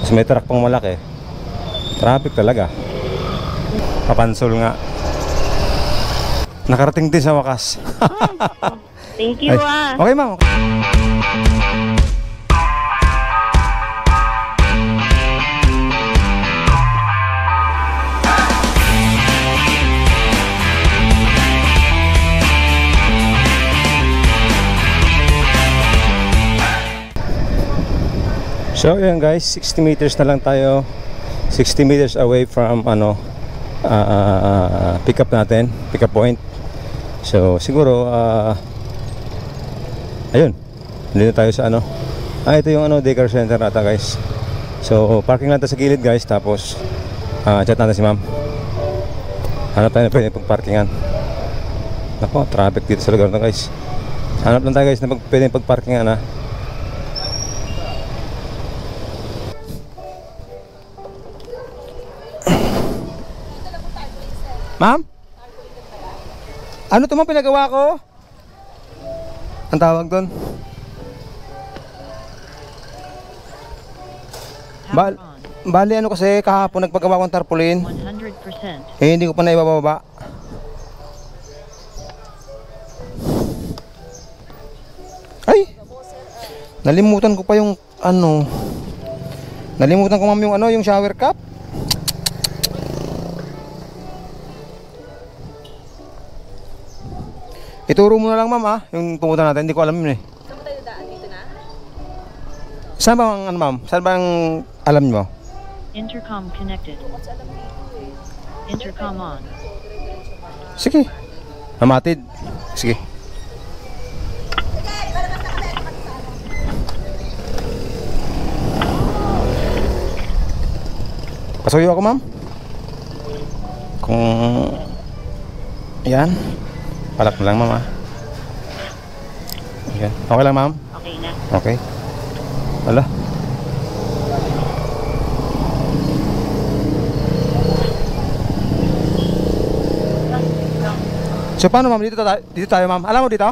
Tapos may truck pang malaki. Traffic talaga. Papansol nga. Nakarating din sa wakas. Thank you. Okay ma'am. So yun guys, 60 meters na lang tayo. 60 meters away from pick up natin, pick up point. So siguro ayun, dito tayo sa ito yung daycare center nata guys. So parking natin sa gilid guys. Tapos chat natin si ma'am. Hanap tayo na pwede pagparkingan. Nako, traffic dito sa lugar na guys. Hanap lang tayo guys na pwede pagparkingan Ma'am? Ano to ma'am pinagawa ko? Ang tawag doon? Bali kasi kahapon nagpagawa kong tarpaulin. 100%. Hindi ko pa na ibababa. Ay! Nalimutan ko pa yung Nalimutan ko ma'am yung shower cap. Ituro mo na lang ma'am yung pumunta natin, hindi ko alam yun eh. Saan mo tayo daan? Dito na? Saan ba ang ma'am? Saan ba ang alam nyo? Intercom connected. Intercom on. Sige. Mamatid. Sige. Pasuyo ako ma'am. Kung yan. Palak na lang ma'am Ayan. Okay lang ma'am? Okay na. Okay. Wala. So paano ma'am? Dito tayo ma'am. Alam mo dito?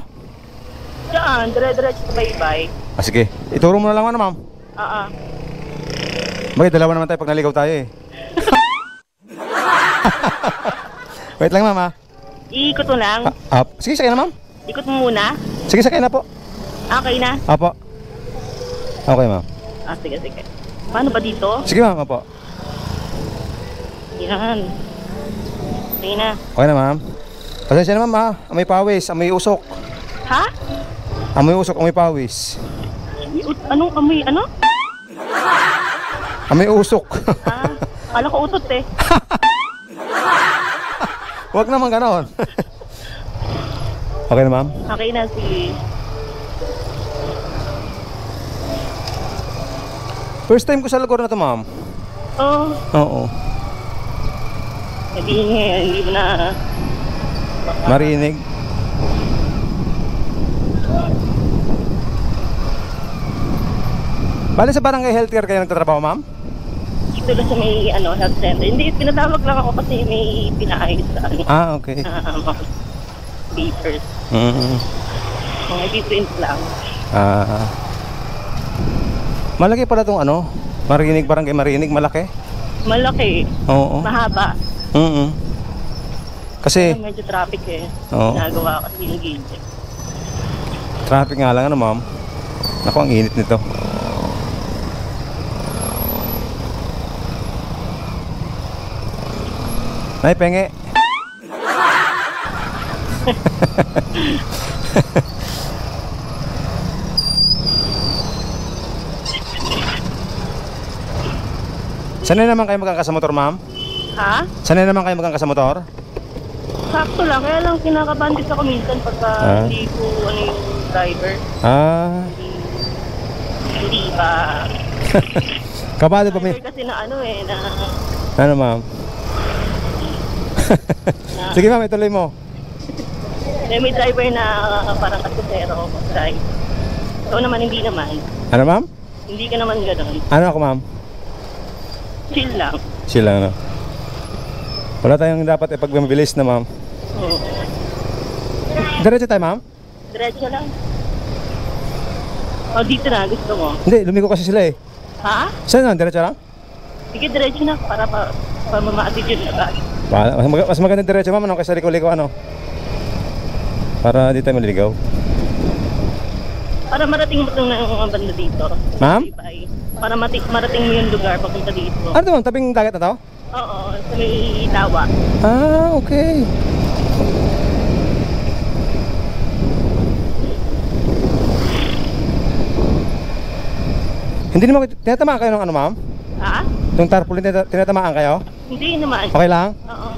Diyan, dire-diretso bye-bye. Sige. Ituro mo na lang ma'am. Bakit dalawa naman tayo pag naligaw tayo eh. Wait lang ma'am Iikot mo lang. Sige, sakay na ma'am. Ikot mo muna. Sige, sakay na po. Okay na? Apo. Okay ma'am. Sige. Paano ba dito? Sige ma'am, apo. Yan. Okay na. Okay na ma'am. Pasensya na ma'am Amoy pawis, amoy usok. Ha? Amoy usok, amoy pawis. Anong amoy Amoy usok. Kala ko utot eh. Huwag naman ganon. Okay na ma'am? Okay na, sige. First time ko sa lugar na to ma'am. Oo. Hindi mo na marinig. Bale sa barangay healthcare kayo nagtatrabaho ma'am? Dito lang sa may health center. Hindi, pinatawag lang ako kasi may pinaayos sa Okay. papers. Mga different lang. Malaki pala itong Marinig, barangay Marinig, malaki? Malaki. Oo. Mahaba. Kasi medyo traffic eh. Oo. Nagawa kasi yung gate. Traffic nga lang ma'am. Naku, ang init nito. Ay, penge. Sanay naman kayo magkakasamotor, ma'am? Ha? Sanay naman kayo magkakasamotor? Sakto lang, kaya lang kinakabandis ako minsan pagka hindi ko yung driver. Hindi pa. Kabado pa Kasi na Ano ma'am? Sige ma'am, ituloy mo. May driver na parang kasosero drive. So naman hindi naman. Ano ma'am? Hindi ka naman gano'n. Ano ako ma'am? Chill lang. Chill lang Wala tayong dapat ipagmabilis na ma'am. Oo. Diretso tayo ma'am? Diretso lang. Dito na, gusto mo? Hindi, lumiko kasi sila eh. Ha? Saan na? Diretso lang? Sige, diretso na para mamatid yun agad. Mas maganda diretso ma'am, ano, kaysa liko-liko ano. Para di tayo maliligaw. Para marating mo itong banda dito. Ma'am? Bye. Para marating mo yung lugar papunta dito. Ano to ma'am? Tabing dagat na to? Oo, sa may tawa. Ah, okay. Hindi naman tinatamaan kayo ng ano ma'am? Ha? Yung tarpaulin tinatamaan kayo? Hindi naman. Okay lang? Oo.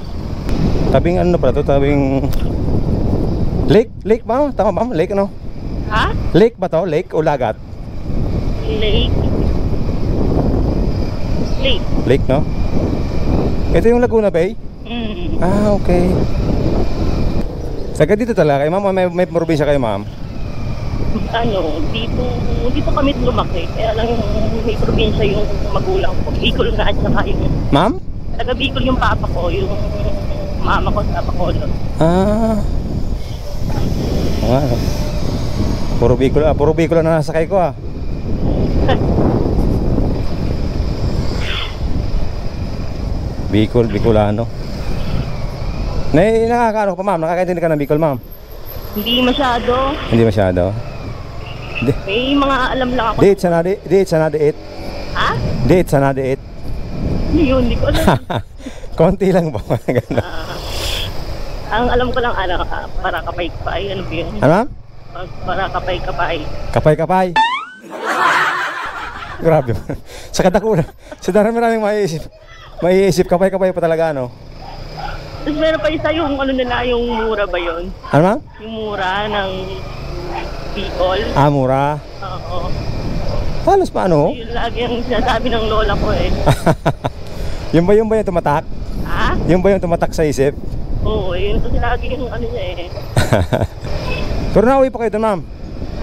Tabing ano pala to? Tabing lake ba? Tama ba? Lake ano? Ha? Lake ba to? Lake o lagat? Lake. Lake. Lake no? Ito yung Laguna Bay? Mm. Ah, okay. Taga dito talaga kayo ma'am? May probinsya kayo ma'am? Ano, dito kami lumaki. Kaya lang may probinsya yung magulang ko. Bicol na at saka yung Ma'am? taga Bicol yung papa ko, yung mama ko sa Bacolod. Ah. Ah. Puro Bicol na nasakay ko ah. Bicolano. Nakakaano pa ma'am? Nakakaintindi ka ng Bicol ma'am? Hindi masyado. Hindi masyado. May mga alam lang ako. Date sana date. Ha? Date sana date. Yun, hindi ko alam. Konti lang ba? Ganun. Ang alam ko lang, para kapay-kapay. Ano ba yun? Ano ma'am? Para kapay-kapay. Kapay-kapay. Grabe. Sa kadakula. Sa maraming maiisip. Kapay-kapay pa talaga ano. Tapos meron pa isa yung ano nila, yung mura ba yun? Ano ma'am? Yung mura ng Bicol. Ah, mura. Oo. Halos pa ano? Yun lagi ang sinasabi ng lola ko eh. Yung ba yung tumatak? Ha? Yung ba yung tumatak sa isip? Oo, yun kasi lagi yung ano niya eh. Pero nauwi pa kayo doon ma'am?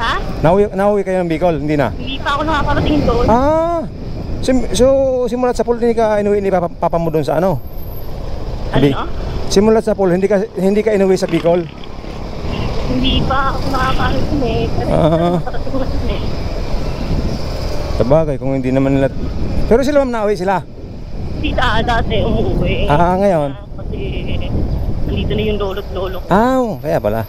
Ha? Nauwi kayo ng Bicol? Hindi na? Hindi pa ako nakakarating doon. Ah! So simulat sa pool hindi ka inuwi ni papa mo doon sa ano? Ano? Simulat sa pool hindi ka inuwi sa Bicol? Hindi pa ako nakakarating eh. Pero nakakarating ko na yun eh. Sabagay kung hindi naman nila. Pero sila ma'am nauwi sila? Hindi dati umuwi. Ah, ngayon? Kasi nandito na yung lolo. Ah, kaya pala.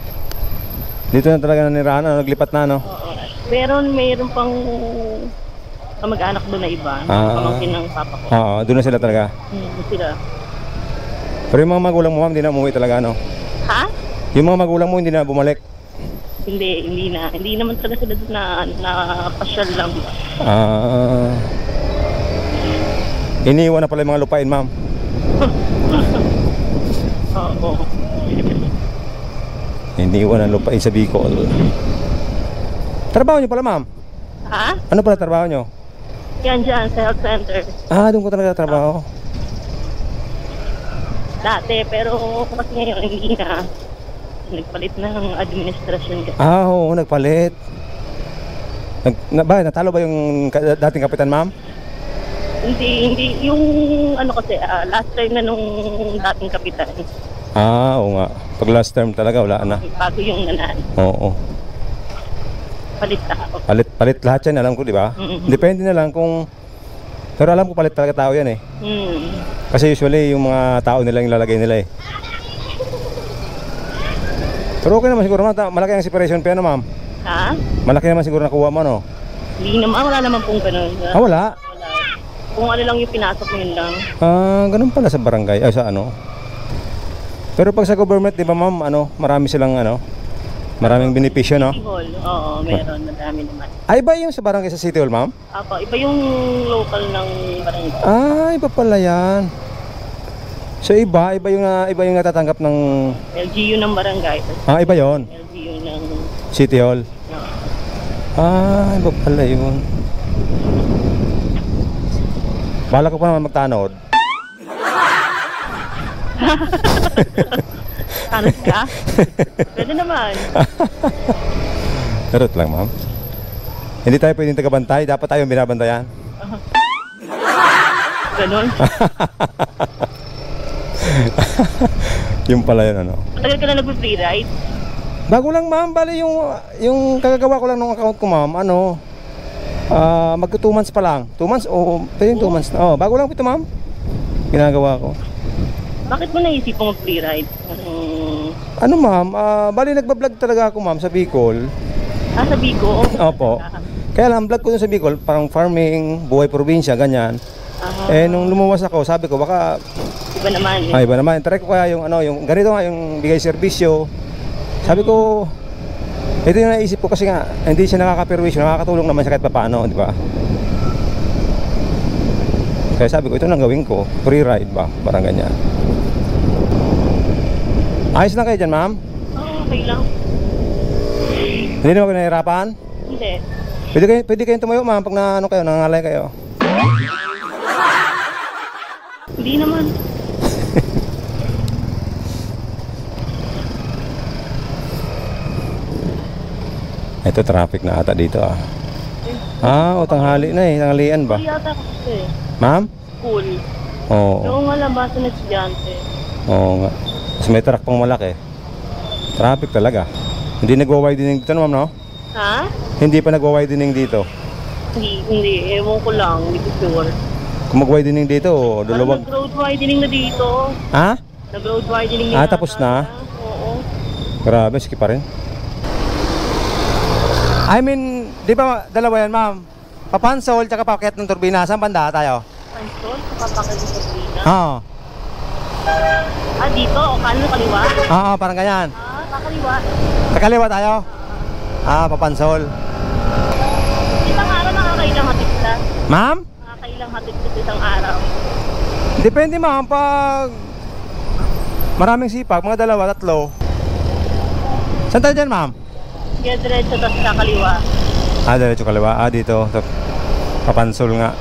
Dito na talaga nanirahan, naglipat na no? Oo. Meron pang kamag-anak doon na iba. Pamangkin ng papa ko. Oo, doon na sila talaga. Sila. Pero yung mga magulang mo ma'am, hindi na umuwi talaga no? Ha? Yung mga magulang mo hindi na bumalik? Hindi na. Hindi naman talaga sila doon na pasyal lang. Ah. Iniwan na pala yung mga lupain ma'am. Oo. Iniwan ang lupain sa Bicol. Trabaho nyo pala ma'am? Ha? Ano pala trabaho nyo? Yan dyan, sa health center. Ah, doon ko talaga trabaho. Dati, pero kasi ngayon hindi na. Nagpalit na ng administrasyon kasi. Ah, oo, nagpalit. Natalo ba yung dating kapitan ma'am? Hindi. Yung ano kasi, last time na nung dating kapitan. Ah, oo nga. Pag last term talaga, wala na. Bago yung nanaan. Oo. Palit na ako. Palit lahat yan, alam ko, di ba? Depende na lang kung. Pero alam ko palit talaga tao yan eh. Kasi usually yung mga tao nila yung lalagay nila eh. Pero okay naman siguro ma'am, malaki ang separation pa yan ma'am. Ha? Malaki naman siguro nakuha mo no? Hindi naman, wala naman pong ganun. Ah, wala? Kung ano lang yung pinasok mo yun lang. Ah, ganun pala sa barangay, ay sa ano. Pero pag sa government, di ba ma'am, ano, marami silang ano, maraming benepisyo no? City Hall, oo, meron, madami naman. Ay, iba yung sa barangay sa City Hall ma'am? Ako, iba yung local ng barangay. Ah, iba pala yan. So iba yung natatanggap ng LGU ng barangay. ah, iba yon. LGU ng City Hall. Ah, iba pala yun. Bala ko pa naman magtanod. Tanod ka? Pwede naman. Charot lang ma'am. Hindi tayo pwedeng tagabantay, dapat tayo binabantayan. Ganon. Yung pala yun ano. Matagal ka na nag-free ride? Bago lang ma'am, bali yung kagagawa ko lang ng account ko ma'am, ano, Mag 2 months pa lang. 2 months o pwede 2 months na. Oh, bago lang po ito, ma'am. Ginagawa ko. Bakit mo naisip mong free-ride? Ano, ma'am? Bali nagba-vlog talaga ako, ma'am, sa Bicol. Sa Bigo? Opo. Kaya lang, vlog ko dun sa Bicol, parang farming, buhay probinsya, ganyan. Nung lumuwas ako, sabi ko, baka Iba naman. iba naman. Try ko kaya yung yung ganito nga, yung bigay serbisyo. Sabi ko, ito yung naisip ko kasi nga, hindi siya nakaka-perwisyo, nakakatulong naman siya kahit papaano, di ba? Kaya sabi ko, ito nang gawin ko, free ride ba? Parang ganyan. Ayos lang kayo dyan, ma'am? Okay lang. Hindi naman kayo nahihirapan? Hindi. Pwede kayong tumayo, ma'am, pag kayo, nangangalay kayo. Hindi naman. Ito, traffic na ata dito, tanghali na eh. Tanghalian ba? Hindi yata kasi. Ma'am? Cool. Oo. Yung malabasan na estudyante. Oo nga. Mas may truck pang malaki. Traffic talaga. Hindi nagwa-widening dito, ma'am, no? Ha? Hindi pa nagwa-widening dito. Hindi. Ewan ko lang. Hindi ko sure. Kung mag-widening dito, Parang nag-road widening na dito. Ha? Nag-road widening Ah, yata. tapos na? Oo. Grabe, skip pa rin. I mean, di ba dalawa yan, ma'am? Papansol, tsaka paket ng turbina. Saan banda tayo? Pansol, kapapakal ng sabrina. Oo. Dito? O kanan o kaliwa? Oo, parang ganyan. Kakaliwa. Sa kaliwa tayo? Papansol. Isang araw nakakailang hatid ka. Ma'am? Nakakailang hatid ka isang araw. Depende, ma'am. Pag maraming sipag, mga 2, 3. Saan tayo dyan, ma'am? Kaya diretso tapos kakaliwa. Diretso kaliwa. Dito. Papansol nga.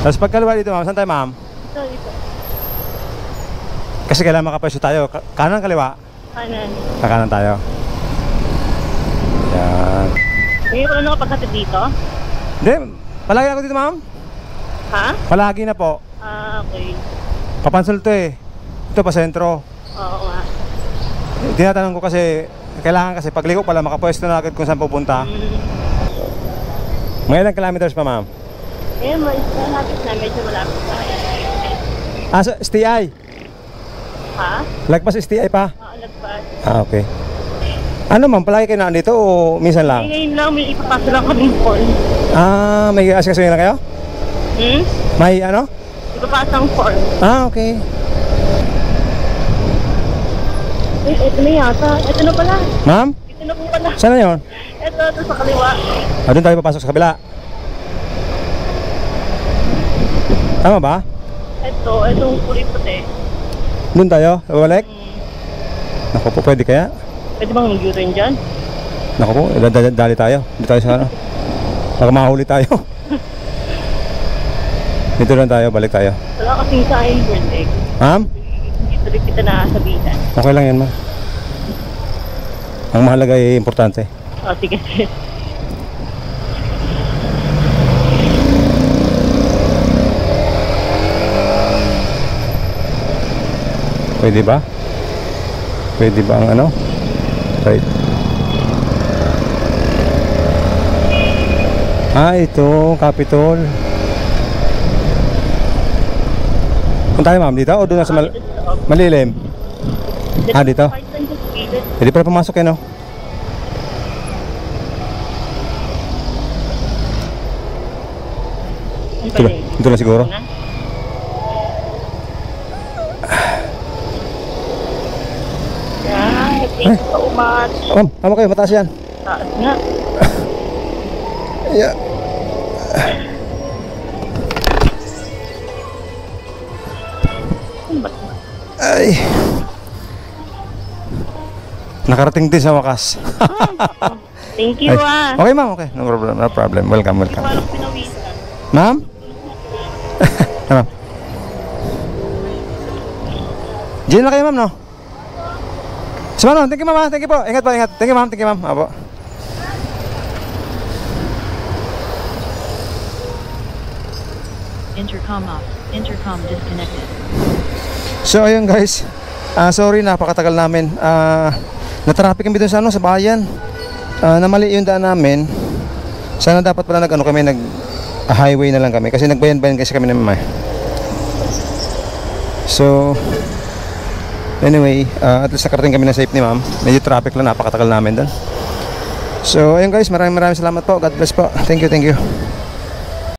Tapos pag kaliwa dito, ma'am. Saan tayo, ma'am? Ito. Kasi kailangan makapwesto tayo. Kanan, kaliwa? Kanan. Kanan tayo. Yan. Ngayon ko lang nakapaghatid dito? Hindi. Palagi ako dito, ma'am. Ha? Palagi na po. Okay. Papansol to eh. Ito pa sentro. Oo nga. Tinatanong ko kasi, kailangan kasi pagligo pala makapwesto na agad kung saan pupunta. Mga ilang kilometers pa, ma'am? Malapit na. Medyo malapit na. So STI? Ha? Lagpas STI pa? Lagpas. Okay. Ano, ma'am? Palagi kayo na dito o minsan lang? Ngayon lang, may ipapasa lang kaming call. May asikasuhin na kayo? May ano? Ipapasa ang form. Okay. Ito na yata. Ito na pala. Ma'am? Ito na po pala. Saan na yun? Ito sa kaliwa. Doon tayo papasok sa kabila. Tama ba? Itong kulay puti. Doon tayo? Babalik? Naku po, pwede kaya? Pwede bang mag-U-turn dyan? Naku po, dali tayo. Dito tayo sa ano. Baka mahuli tayo. Dito lang tayo, balik tayo. Wala kasing signboard eh. Ma'am? Hindi tuloy kita nakasabihan. Okay lang yan, ma'am. Ang mahalaga ay importante. Sige. Pwede ba? Pwede ba ang ano? Right. Ito, Capitol. Punta tayo, ma'am, dito o doon na sa malilim? Dito? Pwede pala pumasok eh, no? Ito na siguro. Thank you so much. Ma'am, tama kayo, mataas yan. Taas nga. Yeah. Ay. Nakarating din sa wakas. Thank you Okay, ma'am, okay. No problem, no problem. Welcome, welcome. Parang pinawisan. Ma'am? Ma'am? Diyan na kayo, ma'am, no? So, ma'am, thank you, ma'am. Thank you po. Ingat po, ingat. Thank you, ma'am. Thank you, ma'am. Apo. Intercom off. Intercom disconnected. So, ayun, guys. Sorry, napakatagal namin. Na-traffic kami dun sa, sa bayan. Namali yung daan namin. Sana dapat pala kami highway na lang kami kasi nagbayan-bayan kasi kami ng mama. So anyway, at least nakarating kami na safe ni ma'am. Medyo traffic lang, napakatagal namin doon. So ayun guys, maraming salamat po. God bless po. Thank you.